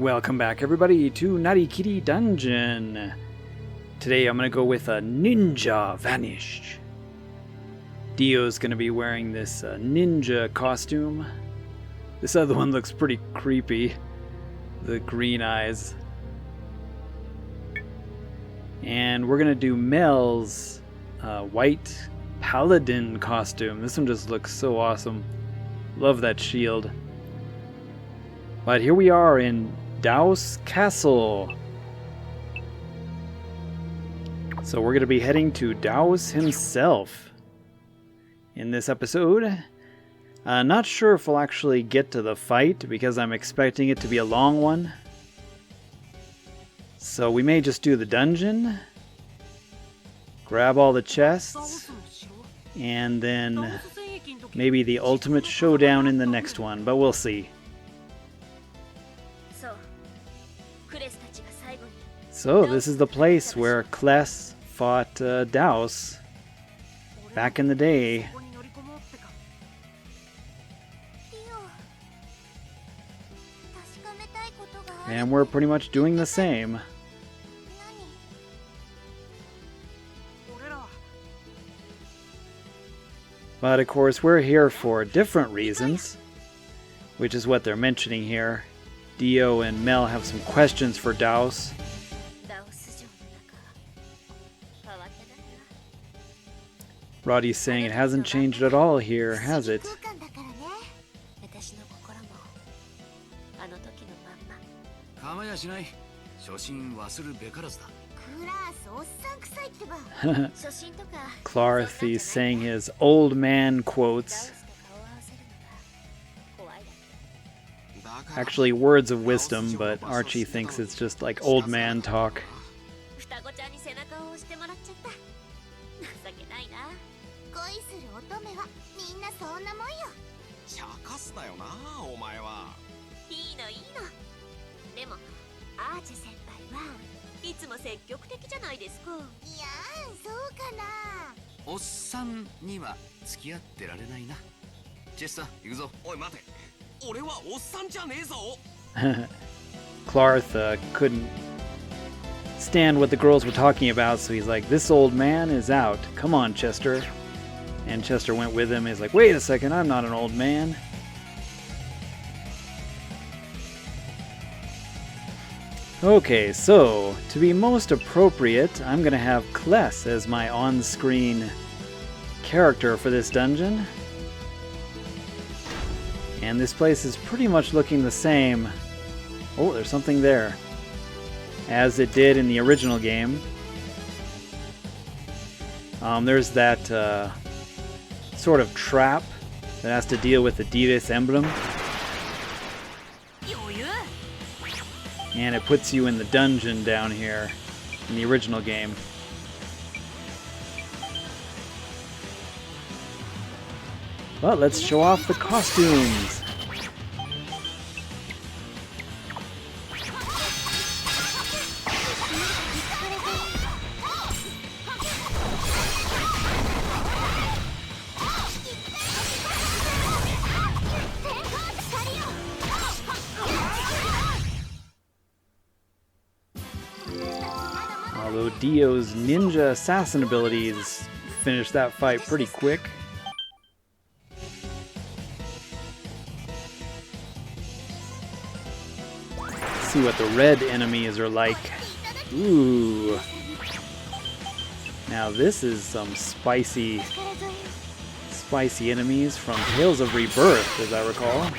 Welcome back, everybody, to Narikiri Dungeon. Today I'm going to go with a ninja vanish. Dio's going to be wearing this ninja costume. This other one looks pretty creepy. The green eyes. And we're going to do Mel's white paladin costume. This one just looks so awesome. Love that shield. But here we are in Dhaos Castle. So we're going to be heading to Dhaos himself in this episode. Not sure if we'll actually get to the fight because I'm expecting it to be a long one. So we may just do the dungeon, grab all the chests, and then maybe the ultimate showdown in the next one, but we'll see. So this is the place where Cless fought Dhaos back in the day. And we're pretty much doing the same. But of course we're here for different reasons, which is what they're mentioning here. Dio and Mel have some questions for Dhaos. Roddy's saying it hasn't changed at all here, has it? Klarth, he's saying his old man quotes. Actually, words of wisdom, but Arche thinks it's just like old man talk. Klarth couldn't stand what the girls were talking about, so he's like, this old man is out. Come on, Chester. And Chester went with him. He's like, wait a second, I'm not an old man. Okay, so to be most appropriate, I'm going to have Cless as my on-screen character for this dungeon. And this place is pretty much looking the same. Oh, there's something there. As it did in the original game. There's that sort of trap that has to deal with the Divus emblem. And it puts you in the dungeon down here in the original game. But let's show off the costumes. Although Dio's ninja assassin abilities finished that fight pretty quick. See what the red enemies are like. Ooh. Now this is some spicy enemies from Tales of Rebirth, as I recall.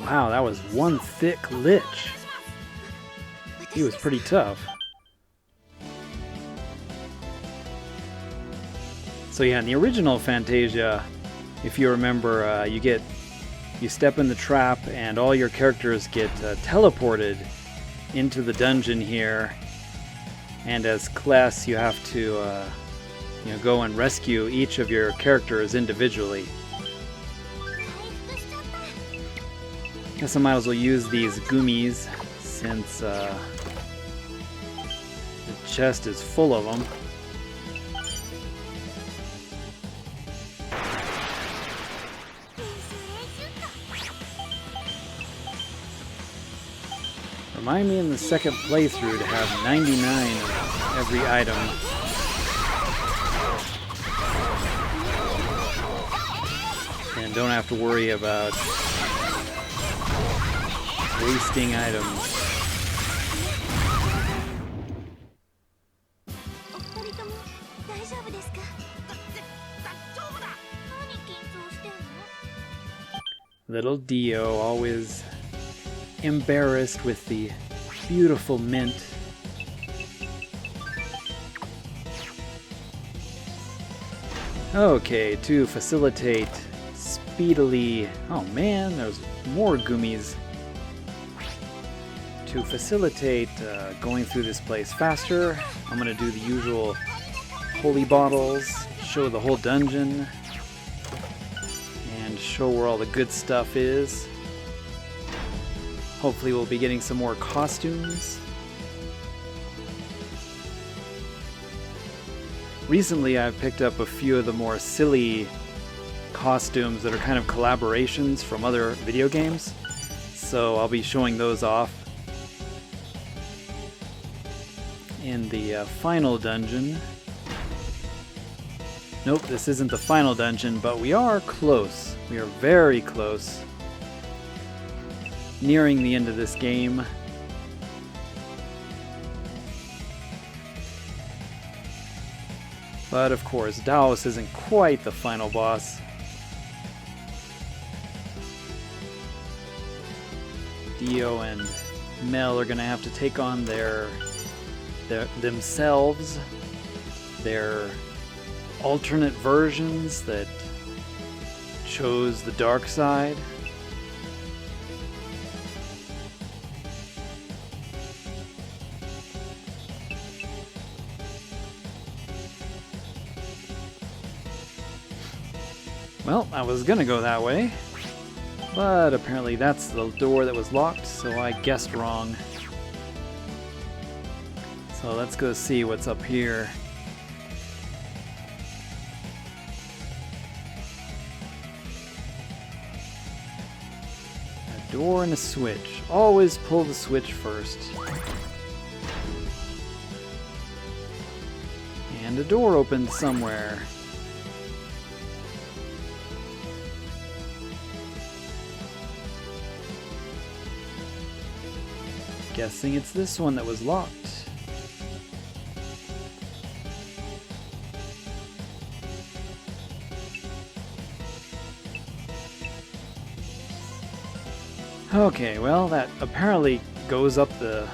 Wow, that was one thick lich. He was pretty tough. So yeah, in the original Phantasia, if you remember, you step in the trap and all your characters get teleported into the dungeon here. And as Cless, you have to go and rescue each of your characters individually. Guess I might as well use these gummies since the chest is full of them. Remind me in the second playthrough to have 99 of every item. And don't have to worry about wasting items. Little Dio, always embarrassed with the beautiful mint. Okay, to facilitate speedily... Oh man, there's more gummies. To facilitate going through this place faster, I'm going to do the usual holy bottles, show the whole dungeon, and show where all the good stuff is. Hopefully we'll be getting some more costumes. Recently I've picked up a few of the more silly costumes that are kind of collaborations from other video games, so I'll be showing those off in the final dungeon. Nope, this isn't the final dungeon, but we are close. We are very close. Nearing the end of this game. But of course, Dhaos isn't quite the final boss. Dio and Mel are gonna have to take on themselves, their alternate versions that chose the dark side. Well, I was gonna go that way, but apparently that's the door that was locked, so I guessed wrong. So let's go see what's up here. A door and a switch. Always pull the switch first. And a door opened somewhere. Guessing it's this one that was locked. Okay, well, that apparently goes up the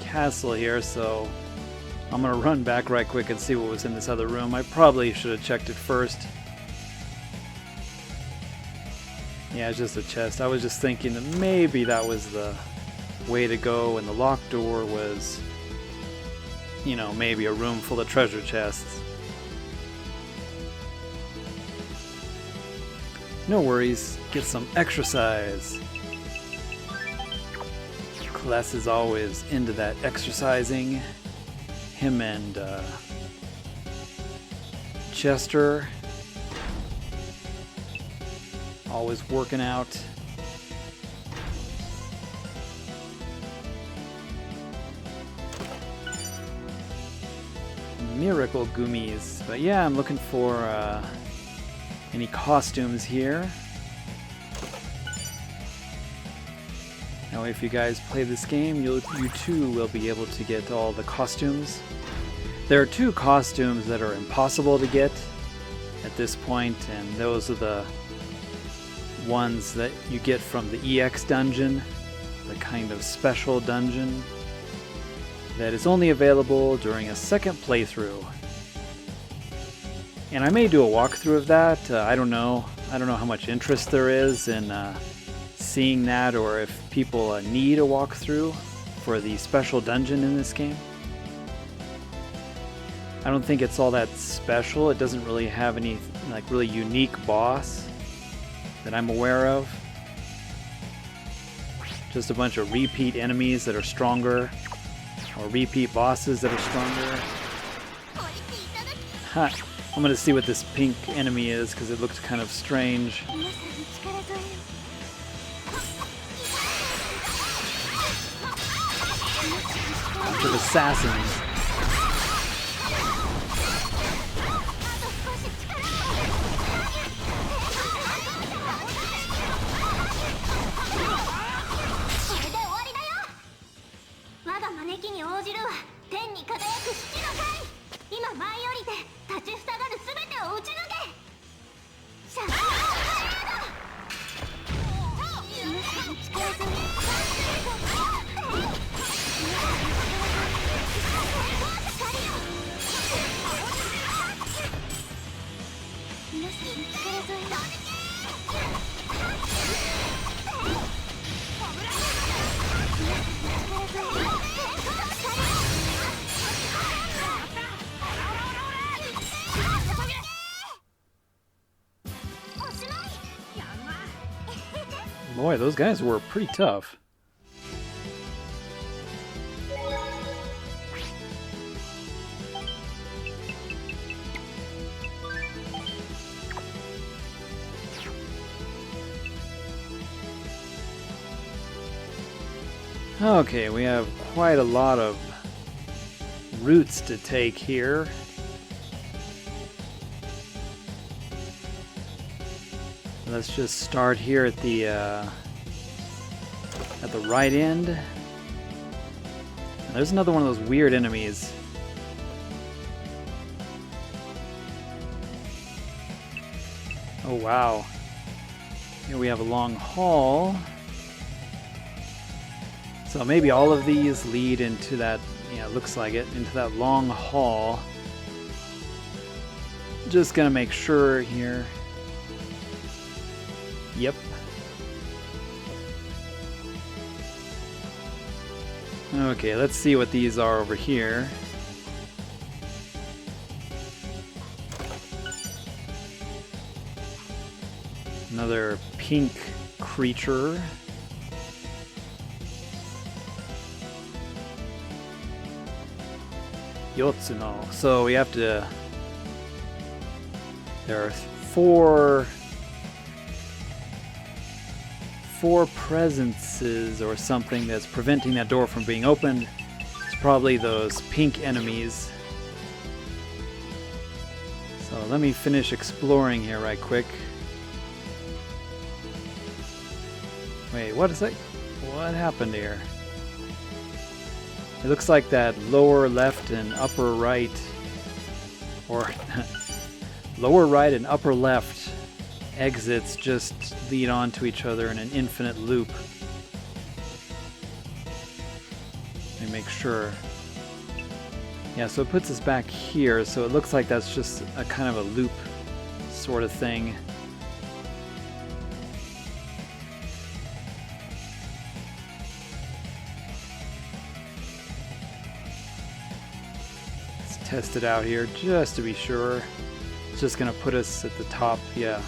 castle here, so I'm gonna run back right quick and see what was in this other room. I probably should have checked it first. Yeah, it's just a chest. I was just thinking that maybe that was the way to go, and the locked door was, you know, maybe a room full of treasure chests. No worries, get some exercise. Cless is always into that exercising. Him and Chester, always working out. Miracle gummies. But yeah, I'm looking for any costumes here. Now if you guys play this game, you too will be able to get all the costumes. There are two costumes that are impossible to get at this point, and those are ones that you get from the EX dungeon, the kind of special dungeon that is only available during a second playthrough. And I may do a walkthrough of that. I don't know. I don't know how much interest there is in seeing that, or if people need a walkthrough for the special dungeon in this game. I don't think it's all that special. It doesn't really have any like really unique boss that I'm aware of. Just a bunch of repeat enemies that are stronger, or repeat bosses that are stronger. Ha! I'm gonna see what this pink enemy is because it looks kind of strange. Bunch of assassins. Boy, those guys were pretty tough. Okay, we have quite a lot of routes to take here. Let's just start here at the right end. And there's another one of those weird enemies. Oh wow. Here we have a long hall. So maybe all of these lead into that, yeah, it looks like it, into that long hall. Just gonna make sure here. Yep. Okay, let's see what these are over here. Another pink creature. Yotsuno. So we have to... There are four presences or something that's preventing that door from being opened. It's probably those pink enemies. So let me finish exploring here right quick. Wait, what is that? What happened here? It looks like that lower left and upper right, or lower right and upper left exits just lead on to each other in an infinite loop. Let me make sure. Yeah, so it puts us back here, so it looks like that's just a kind of a loop sort of thing. Let's test it out here just to be sure. It's just gonna put us at the top, yeah.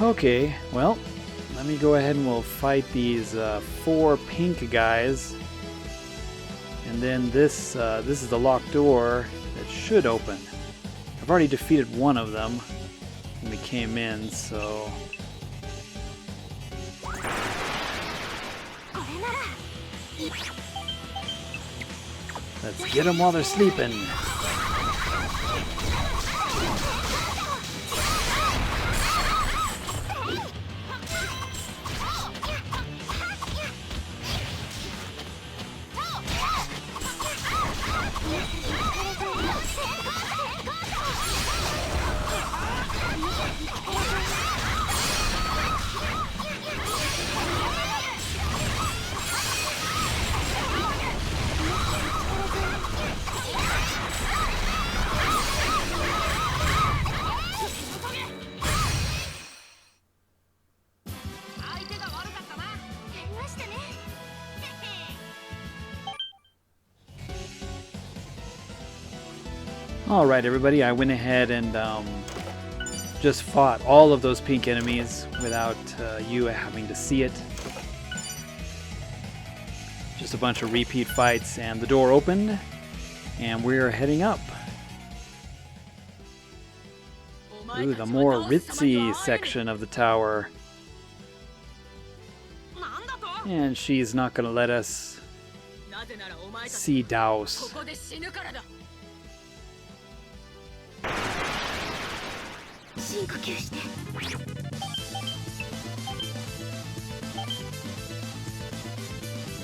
Okay, well, let me go ahead and we'll fight these four pink guys. And then this is the locked door that should open. I've already defeated one of them when we came in, so... Let's get them while they're sleeping. Alright everybody, I went ahead and just fought all of those pink enemies without you having to see it. Just a bunch of repeat fights, and the door opened, and we're heading up. Ooh, the more ritzy section of the tower. And she's not going to let us see Dhaos.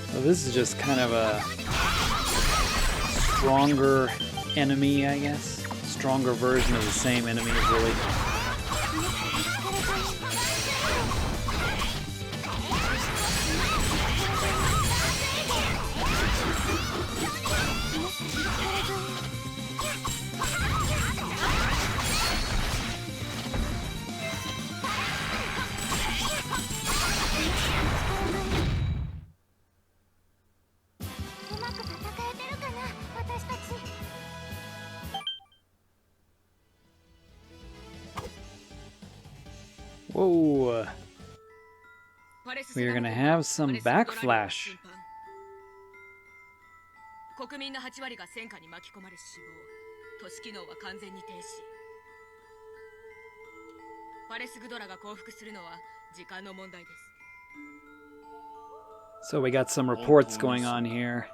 So this is just kind of a stronger enemy, I guess. Stronger version of the same enemy, really. Whoa. We're gonna have some backflash. So we got some reports going on here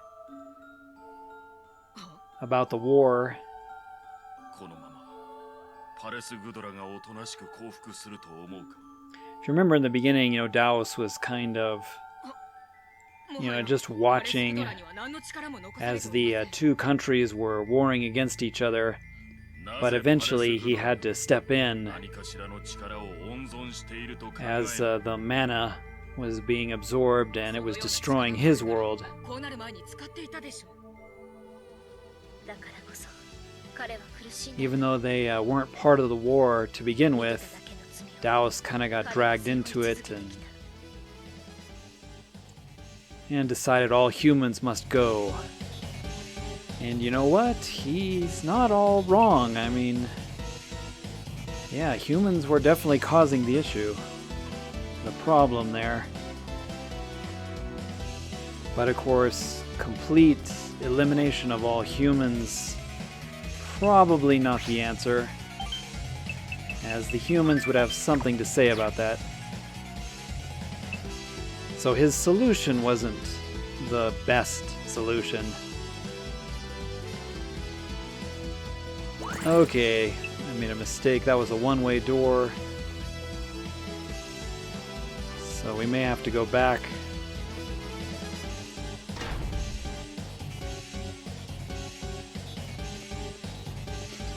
about the war. If you remember in the beginning, Dhaos was kind of, just watching as the two countries were warring against each other, but eventually he had to step in as the mana was being absorbed and it was destroying his world. Even though they weren't part of the war to begin with, Dhaos kind of got dragged into it and decided all humans must go. And you know what? He's not all wrong. I mean, yeah, humans were definitely causing the issue, the problem there. But of course, complete elimination of all humans, probably not the answer, as the humans would have something to say about that. So his solution wasn't the best solution. Okay, I made a mistake. That was a one-way door. So we may have to go back.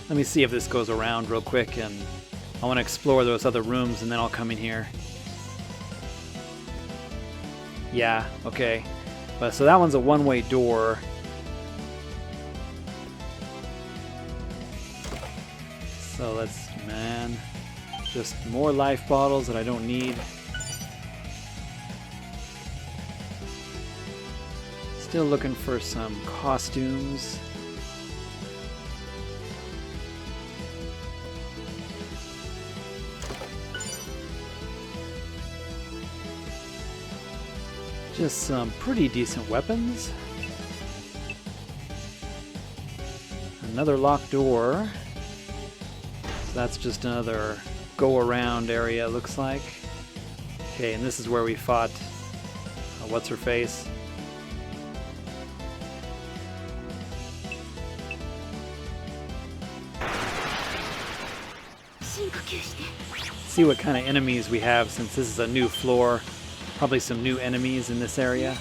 Let me see if this goes around real quick, and I want to explore those other rooms and then I'll come in here. Yeah, okay. But so that one's a one-way door. So let's, man, just more life bottles that I don't need. Still looking for some costumes. Just some pretty decent weapons. Another locked door. So that's just another go-around area, it looks like. Okay, and this is where we fought what's-her-face. See what kind of enemies we have, since this is a new floor. Probably some new enemies in this area.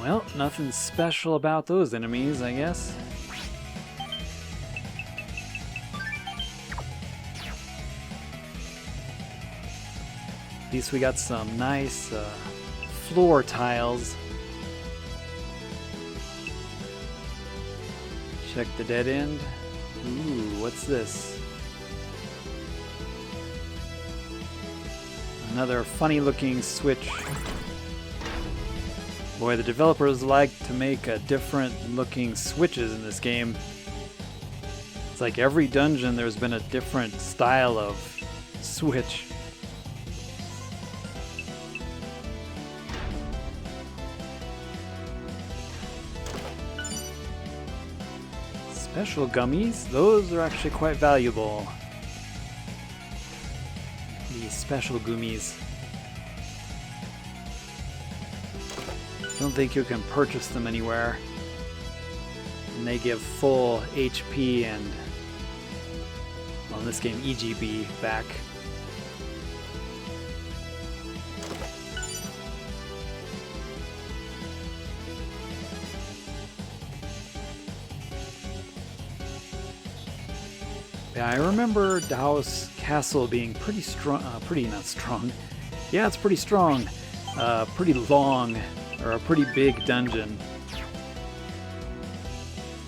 Well, nothing special about those enemies, I guess. At least we got some nice floor tiles. Check the dead end. Ooh, what's this? Another funny looking switch. Boy, the developers like to make different looking switches in this game. It's like every dungeon there's been a different style of switch. Special gummies? Those are actually quite valuable. These special gummies. Don't think you can purchase them anywhere. And they give full HP and, well, in this game, EGB back. Yeah, I remember Dhaos Castle being pretty strong, not strong. Yeah, it's pretty strong. Pretty long, or a pretty big dungeon.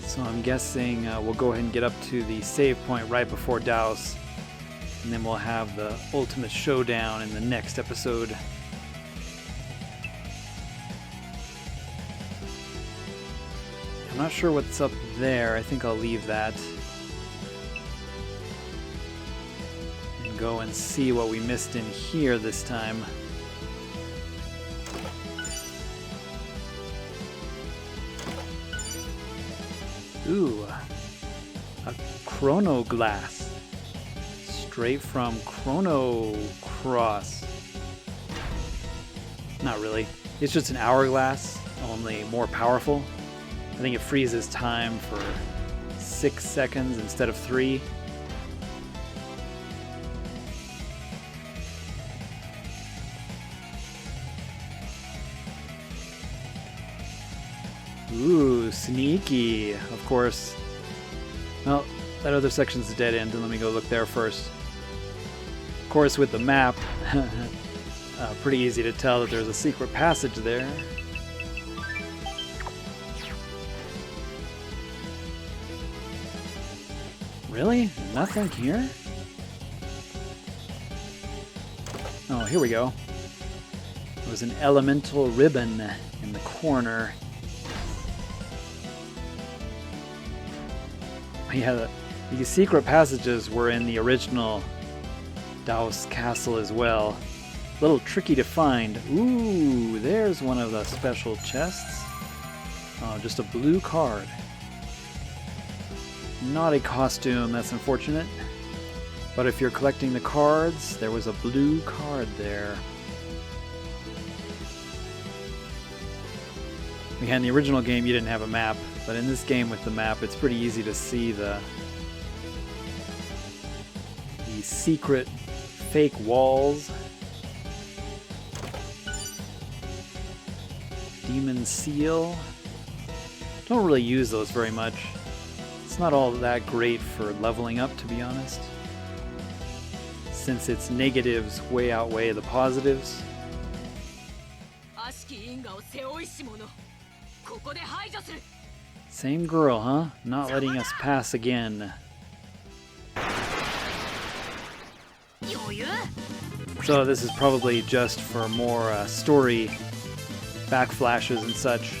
So I'm guessing we'll go ahead and get up to the save point right before Dhaos, and then we'll have the ultimate showdown in the next episode. I'm not sure what's up there. I think I'll leave that and go and see what we missed in here this time. Ooh, a chrono glass, straight from Chrono Cross. Not really, it's just an hourglass, only more powerful. I think it freezes time for 6 seconds instead of 3. Ooh, sneaky, of course. Well, that other section's a dead end, and let me go look there first. Of course, with the map, pretty easy to tell that there's a secret passage there. Really? Nothing here? Oh, here we go. There was an elemental ribbon in the corner. Yeah, these secret passages were in the original Dhaos Castle as well. A little tricky to find. Ooh, there's one of the special chests. Oh, just a blue card. Not a costume, that's unfortunate. But if you're collecting the cards, there was a blue card there. Yeah, in the original game you didn't have a map, but in this game with the map it's pretty easy to see the secret fake walls. Demon Seal. Don't really use those very much. It's not all that great for leveling up, to be honest, since its negatives way outweigh the positives. Same girl, huh? Not letting us pass again. So this is probably just for more story backflashes and such.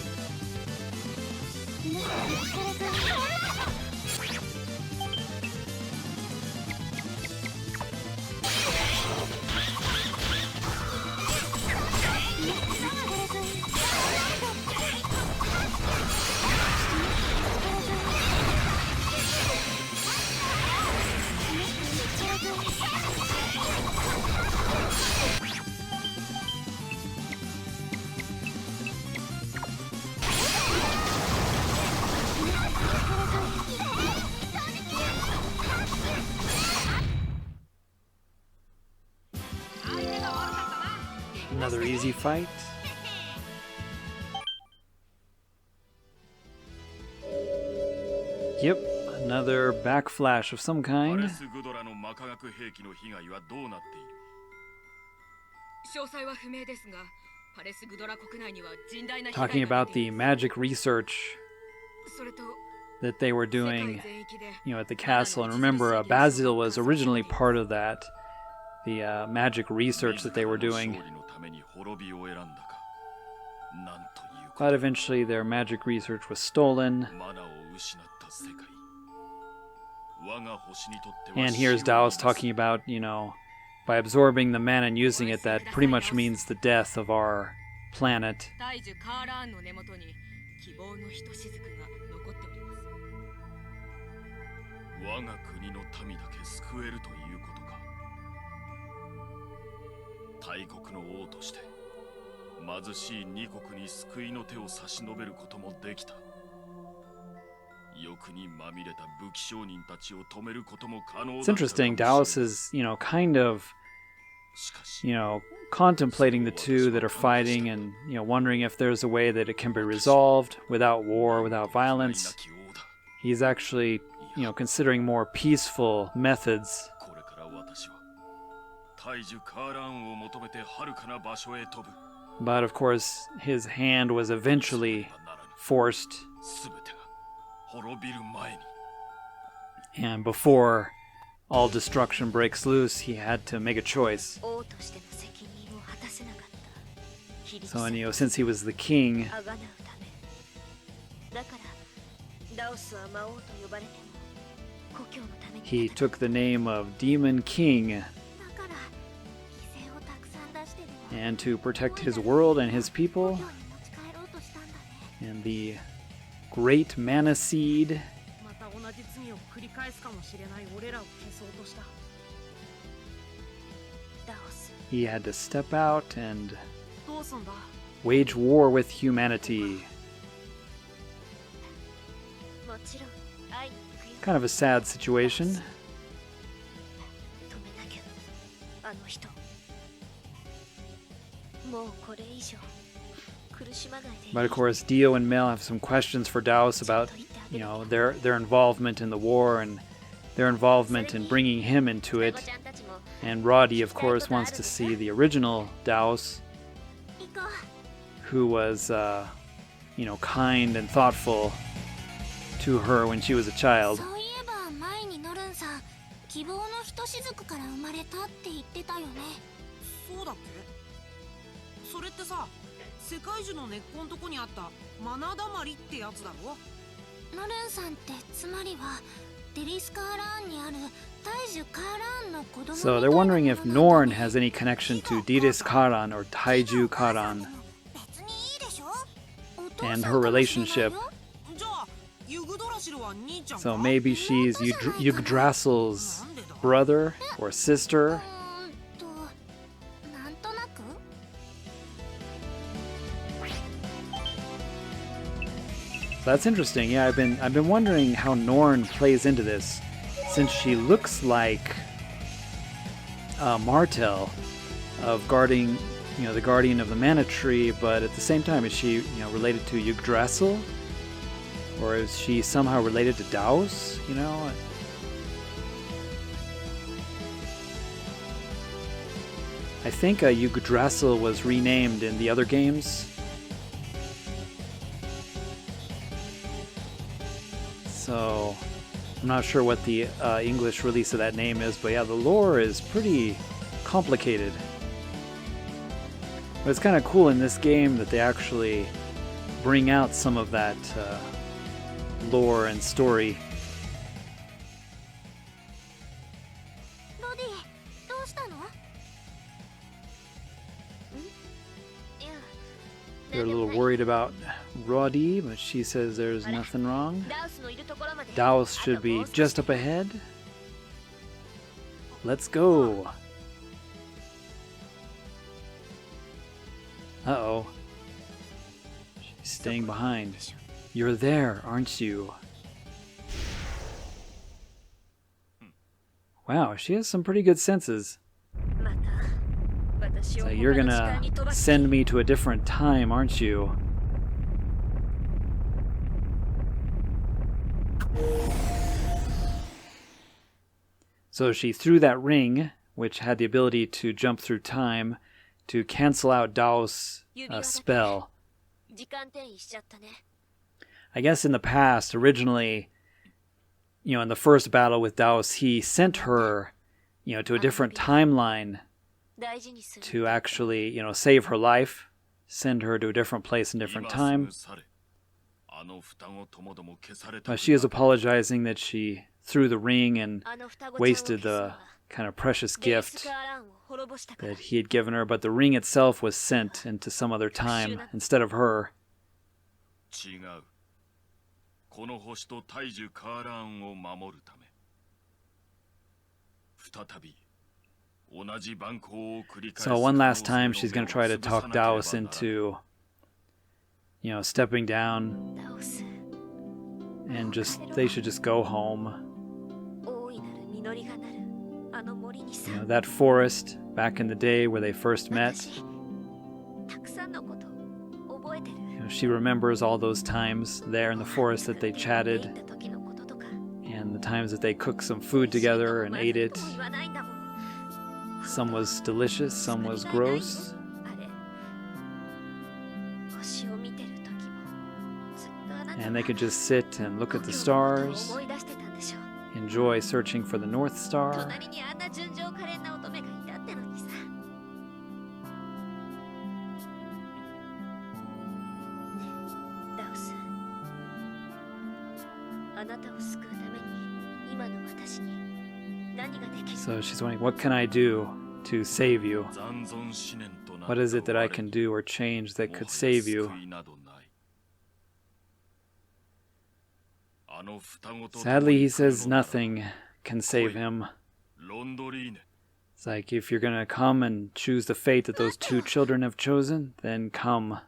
Another easy fight. Yep, another backflash of some kind. talking about the magic research that they were doing, at the castle. And remember, Basil was originally part of that, the magic research that they were doing. But eventually their magic research was stolen. And here's Dhaos talking about, by absorbing the mana and using it, that pretty much means the death of our planet. It's interesting. Dhaos is, kind of, contemplating the two that are fighting and, wondering if there's a way that it can be resolved without war, without violence. He's actually, considering more peaceful methods. But of course, his hand was eventually forced. And before all destruction breaks loose, he had to make a choice. So, and, since he was the king, he took the name of Demon King. And to protect his world and his people, and the great mana seed, he had to step out and wage war with humanity. Kind of a sad situation. But of course, Dio and Mel have some questions for Dhaos about, their involvement in the war and their involvement in bringing him into it. And Roddy, of course, wants to see the original Dhaos, who was, kind and thoughtful to her when she was a child. So they're wondering if Norn has any connection to Diris Karan or Taiju Karan and her relationship. So maybe she's Yggdrasil's brother or sister. That's interesting. Yeah, I've been wondering how Norn plays into this, since she looks like Martel of guarding, the guardian of the mana tree, but at the same time, is she, related to Yggdrasil, or is she somehow related to Dhaos? I think Yggdrasil was renamed in the other games. So, I'm not sure what the English release of that name is, but yeah, the lore is pretty complicated. But it's kind of cool in this game that they actually bring out some of that lore and story. They're a little worried about Roddy, but she says there's nothing wrong. Dhaos should be just up ahead. Let's go. Uh-oh. She's staying behind. You're there, aren't you? Wow, she has some pretty good senses. So you're gonna send me to a different time, aren't you? So she threw that ring, which had the ability to jump through time, to cancel out Dhaos' spell. I guess in the past, originally, in the first battle with Dhaos, he sent her, to a different timeline to actually, save her life, send her to a different place and different time. But she is apologizing that she threw the ring and wasted the kind of precious gift that he had given her, but the ring itself was sent into some other time instead of her. So one last time she's going to try to talk Dhaos into, stepping down, and they should just go home. That forest back in the day where they first met. She remembers all those times there in the forest that they chatted, and the times that they cooked some food together and ate it. Some was delicious, some was gross. And they could just sit and look at the stars, enjoy searching for the North Star. So she's wondering, what can I do to save you? What is it that I can do or change that could save you? Sadly, he says nothing can save him. It's like, if you're going to come and choose the fate that those two children have chosen, then come.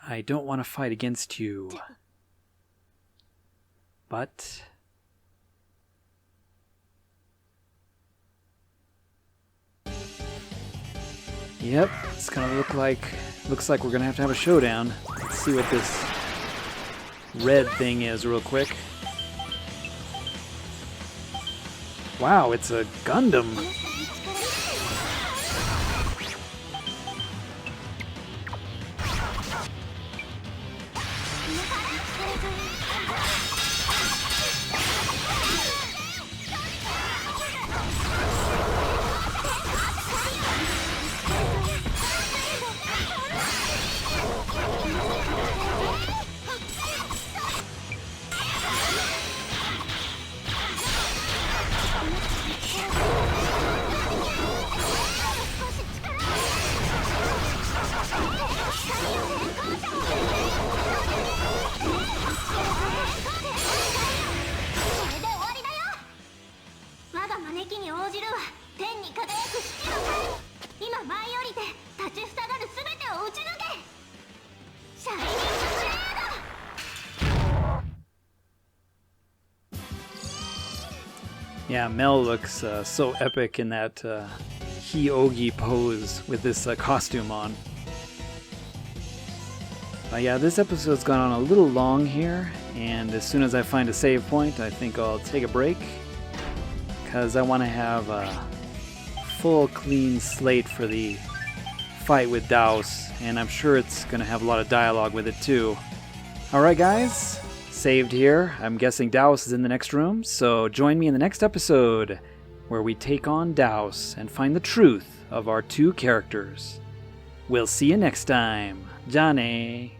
I don't want to fight against you. But yep, it's gonna looks like we're gonna have to have a showdown. Let's see what this red thing is real quick. Wow, it's a Gundam. Yeah, Mel looks so epic in that Hyogi pose with this costume on. Yeah, this episode's gone on a little long here, and as soon as I find a save point, I think I'll take a break, because I want to have a full clean slate for the fight with Dhaos, and I'm sure it's going to have a lot of dialogue with it too. Alright guys, saved here. I'm guessing Dhaos is in the next room, so join me in the next episode where we take on Dhaos and find the truth of our two characters. We'll see you next time. Jane.